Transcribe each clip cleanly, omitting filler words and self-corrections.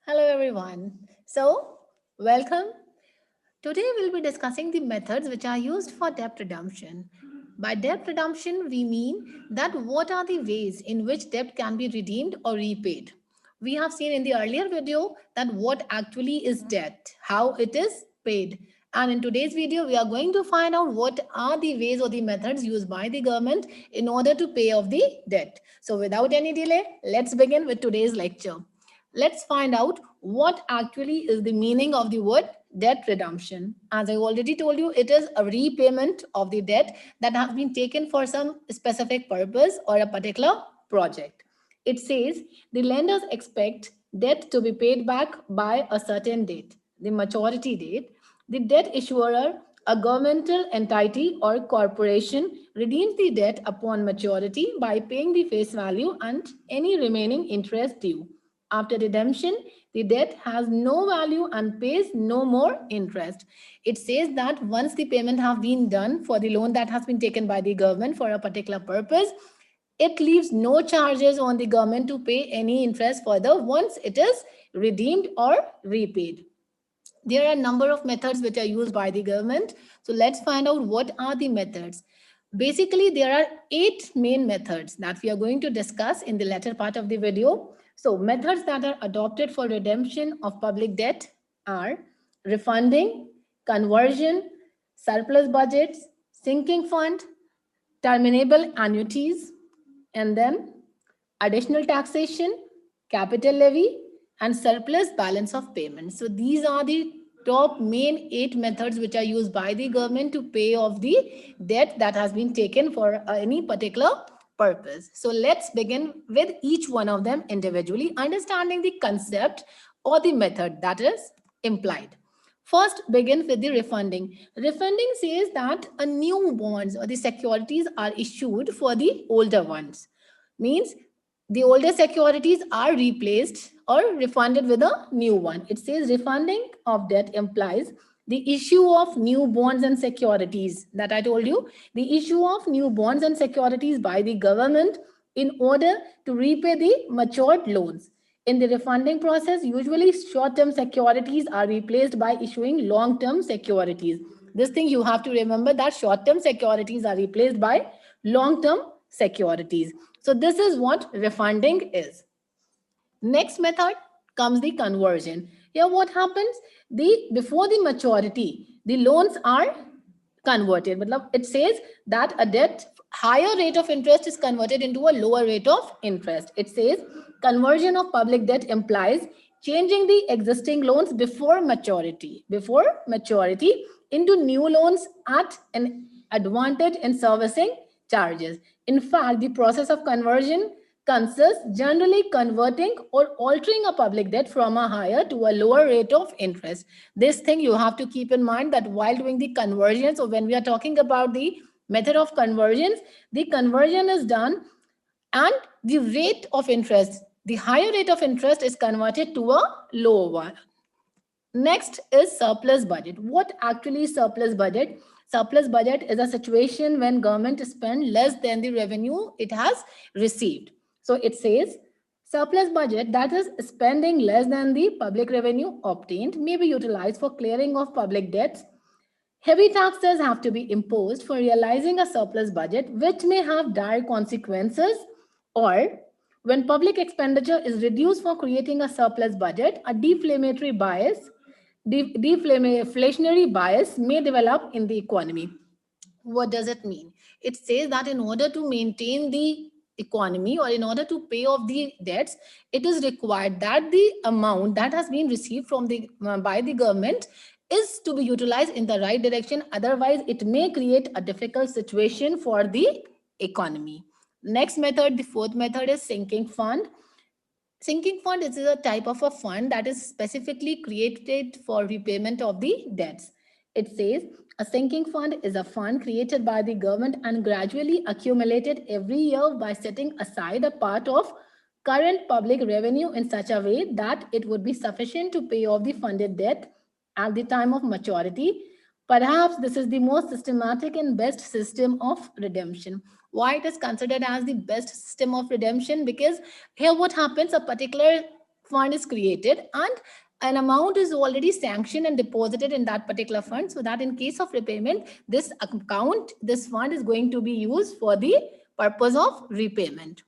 Hello everyone. So, welcome. Today we'll be discussing the methods which are used for debt redemption. By debt redemption, we mean that what are the ways in which debt can be redeemed or repaid. We have seen in the earlier video that what actually is debt, how it is paid. And in today's video, we are going to find out what are the ways or the methods used by the government in order to pay off the debt. So without any delay, let's begin with today's lecture. Let's find out what actually is the meaning of the word debt redemption. As I already told you, it is a repayment of the debt that has been taken for some specific purpose or a particular project. It says the lenders expect debt to be paid back by a certain date, the maturity date. The debt issuer, a governmental entity or corporation, redeems the debt upon maturity by paying the face value and any remaining interest due. After redemption, the debt has no value and pays no more interest. It says that once the payment have been done for the loan that has been taken by the government for a particular purpose, it leaves no charges on the government to pay any interest further once it is redeemed or repaid. There are a number of methods which are used by the government. So let's find out what are the methods. Basically, there are 8 main methods that we are going to discuss in the latter part of the video. So methods that are adopted for redemption of public debt are refunding, conversion, surplus budgets, sinking fund, terminable annuities, and then additional taxation, capital levy, and surplus balance of payments. So these are the top main 8 methods which are used by the government to pay off the debt that has been taken for any particular purpose. So let's begin with each one of them individually, understanding the concept or the method that is implied. First, begin with the refunding. Refunding says that a new bonds or the securities are issued for the older ones. Means the older securities are replaced or refunded with a new one. It says refunding of debt implies the issue of new bonds and securities that I told you, the issue of new bonds and securities by the government in order to repay the matured loans. In the refunding process, usually short-term securities are replaced by issuing long-term securities. This thing you have to remember, that short-term securities are replaced by long-term securities. So this is what refunding is. Next method comes the conversion. Here what happens? Before the maturity, the loans are converted. It says that a debt higher rate of interest is converted into a lower rate of interest. It says conversion of public debt implies changing the existing loans before maturity into new loans at an advantage in servicing charges. In fact, the process of conversion consists generally converting or altering a public debt from a higher to a lower rate of interest. This thing you have to keep in mind, that while doing the conversions, or when we are talking about the method of conversions, the conversion is done and the rate of interest, the higher rate of interest is converted to a lower one. Next is surplus budget. What actually is surplus budget? Surplus budget is a situation when government spends less than the revenue it has received. So it says surplus budget, that is spending less than the public revenue obtained, may be utilized for clearing of public debts. Heavy taxes have to be imposed for realizing a surplus budget, which may have dire consequences, or when public expenditure is reduced for creating a surplus budget, a deflationary bias may develop in the economy. What does it mean? It says that in order to maintain the economy or in order to pay off the debts, it is required that the amount that has been received from the by the government is to be utilized in the right direction. Otherwise, it may create a difficult situation for the economy. Next method, the fourth method, is sinking fund. Sinking fund is a type of a fund that is specifically created for repayment of the debts. It says a sinking fund is a fund created by the government and gradually accumulated every year by setting aside a part of current public revenue in such a way that it would be sufficient to pay off the funded debt at the time of maturity. Perhaps this is the most systematic and best system of redemption. Why it is considered as the best system of redemption? Because here what happens, a particular fund is created and an amount is already sanctioned and deposited in that particular fund, so that in case of repayment, this account, this fund is going to be used for the purpose of repayment.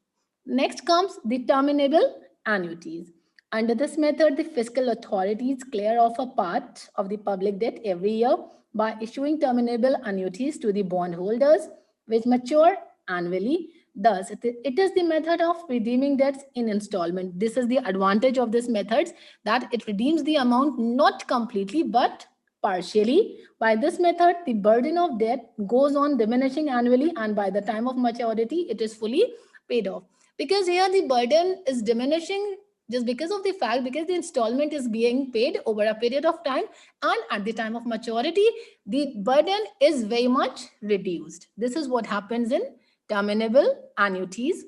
Next comes the terminable annuities. Under this method, the fiscal authorities clear off a part of the public debt every year by issuing terminable annuities to the bondholders, which mature annually. Thus, it is the method of redeeming debts in installment. This is the advantage of this method, that it redeems the amount not completely but partially. By this method, the burden of debt goes on diminishing annually, and by the time of maturity, it is fully paid off. Because here the burden is diminishing just because of the fact, because the installment is being paid over a period of time, and at the time of maturity, the burden is very much reduced. This is what happens in terminable annuities.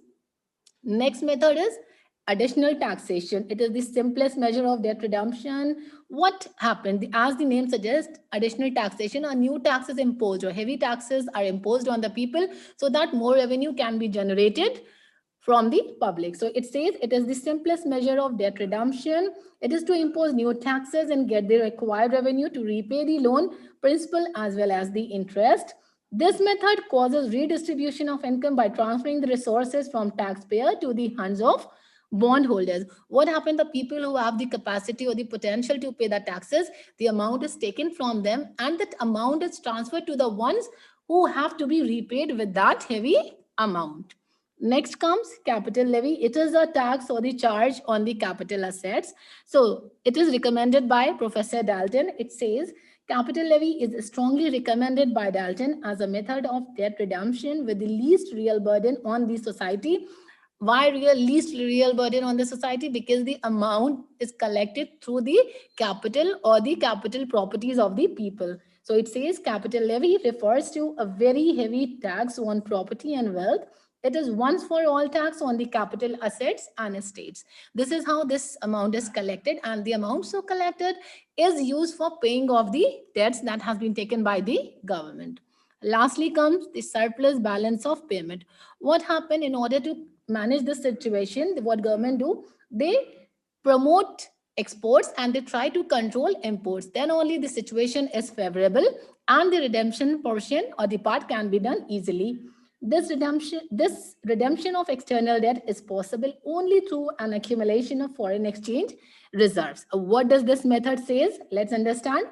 Next method is additional taxation. It is the simplest measure of debt redemption. What happened? As the name suggests, additional taxation, a new tax is imposed, or heavy taxes are imposed on the people so that more revenue can be generated from the public. So it says it is the simplest measure of debt redemption. It is to impose new taxes and get the required revenue to repay the loan principal as well as the interest. This method causes redistribution of income by transferring the resources from taxpayer to the hands of bondholders. What happened? The people who have the capacity or the potential to pay the taxes, the amount is taken from them and that amount is transferred to the ones who have to be repaid with that heavy amount. Next comes capital levy. It is a tax or the charge on the capital assets. So it is recommended by Professor Dalton. It says capital levy is strongly recommended by Dalton as a method of debt redemption with the least real burden on the society. Why least real burden on the society? Because the amount is collected through the capital or the capital properties of the people. So it says capital levy refers to a very heavy tax on property and wealth. It is once for all tax on the capital assets and estates. This is how this amount is collected, and the amount so collected is used for paying off the debts that has been taken by the government. Lastly comes the surplus balance of payment. What happened in order to manage this situation? What government do? They promote exports and they try to control imports. Then only the situation is favorable and the redemption portion or the part can be done easily. This redemption of external debt is possible only through an accumulation of foreign exchange reserves. What does this method says? Let's understand.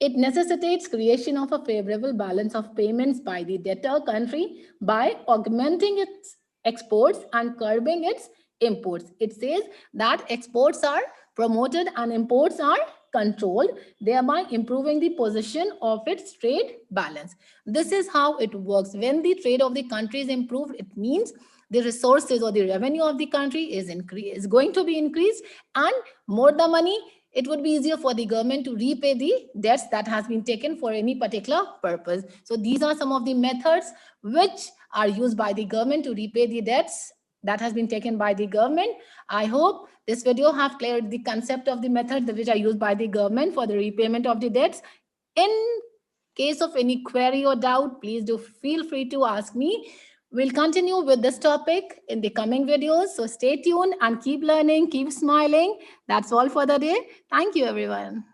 It necessitates creation of a favorable balance of payments by the debtor country by augmenting its exports and curbing its imports. It says that exports are promoted and imports are controlled, thereby improving the position of its trade balance. This is how it works. When the trade of the country is improved, it means the resources or the revenue of the country is going to be increased, and more the money, it would be easier for the government to repay the debts that has been taken for any particular purpose. So these are some of the methods which are used by the government to repay the debts that has been taken by the government. I hope this video have cleared the concept of the methods which are used by the government for the repayment of the debts. In case of any query or doubt, please do feel free to ask me. We'll continue with this topic in the coming videos. So stay tuned and keep learning, keep smiling. That's all for the day. Thank you, everyone.